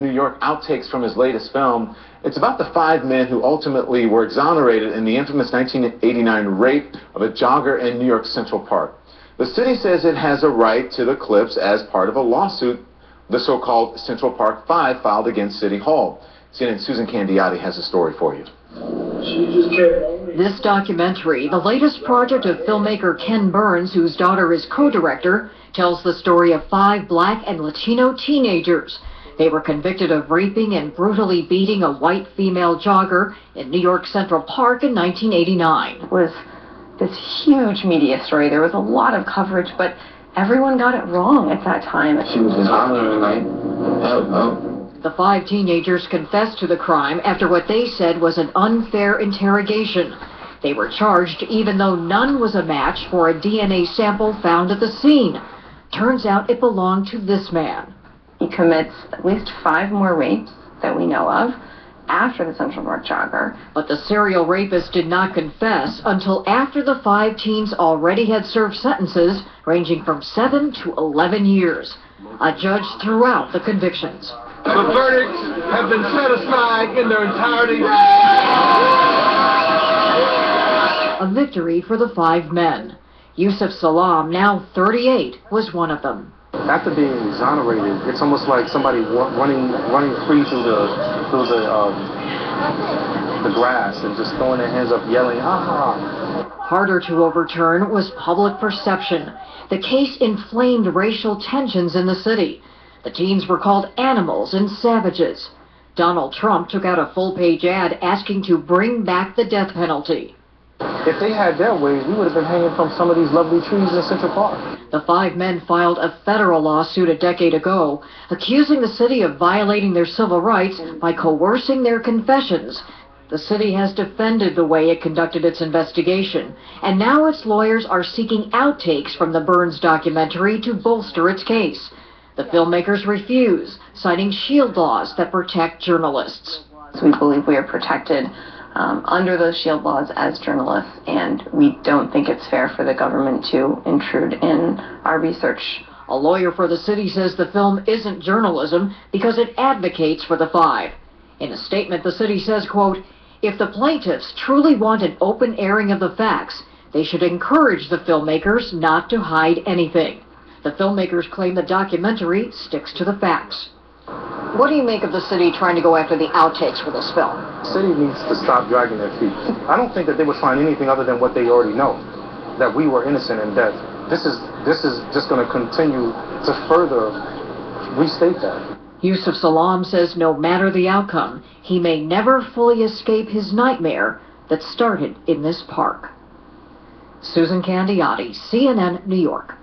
New York outtakes from his latest film. It's about the 5 men who ultimately were exonerated in the infamous 1989 rape of a jogger in New York's Central Park. The city says it has a right to the clips as part of a lawsuit the so-called Central Park 5 filed against City Hall. CNN's Susan Candiotti has a story for you. This documentary, the latest project of filmmaker Ken Burns, whose daughter is co-director, tells the story of 5 Black and Latino teenagers. They were convicted of raping and brutally beating a white female jogger in New York Central Park in 1989. It was this huge media story. There was a lot of coverage, but everyone got it wrong at that time. She was hollering like, The 5 teenagers confessed to the crime after what they said was an unfair interrogation. They were charged even though none was a match for a DNA sample found at the scene. Turns out it belonged to this man. He commits at least 5 more rapes that we know of after the Central Park jogger. But the serial rapist did not confess until after the 5 teens already had served sentences ranging from 7 to 11 years. A judge threw out the convictions. The verdicts have been set aside in their entirety. A victory for the 5 men. Yusuf Salam, now 38, was one of them. After being exonerated, it's almost like somebody running free through the grass and just throwing their hands up, yelling, "Ah!" Harder to overturn was public perception. The case inflamed racial tensions in the city. The teens were called animals and savages. Donald Trump took out a full-page ad asking to bring back the death penalty. If they had their way, we would have been hanging from some of these lovely trees in Central Park. The 5 men filed a federal lawsuit a decade ago, accusing the city of violating their civil rights by coercing their confessions. The city has defended the way it conducted its investigation, and now its lawyers are seeking outtakes from the Burns documentary to bolster its case. The filmmakers refuse, citing shield laws that protect journalists. We believe we are protected under those shield laws as journalists, and we don't think it's fair for the government to intrude in our research. A lawyer for the city says the film isn't journalism because it advocates for the 5. In a statement, the city says, quote, "If the plaintiffs truly want an open airing of the facts, they should encourage the filmmakers not to hide anything." The filmmakers claim the documentary sticks to the facts. What do you make of the city trying to go after the outtakes for this film? The city needs to stop dragging their feet. I don't think that they would find anything other than what they already know, that we were innocent in death. This is just going to continue to further restate that. Yusuf Salam says no matter the outcome, he may never fully escape his nightmare that started in this park. Susan Candiotti, CNN, New York.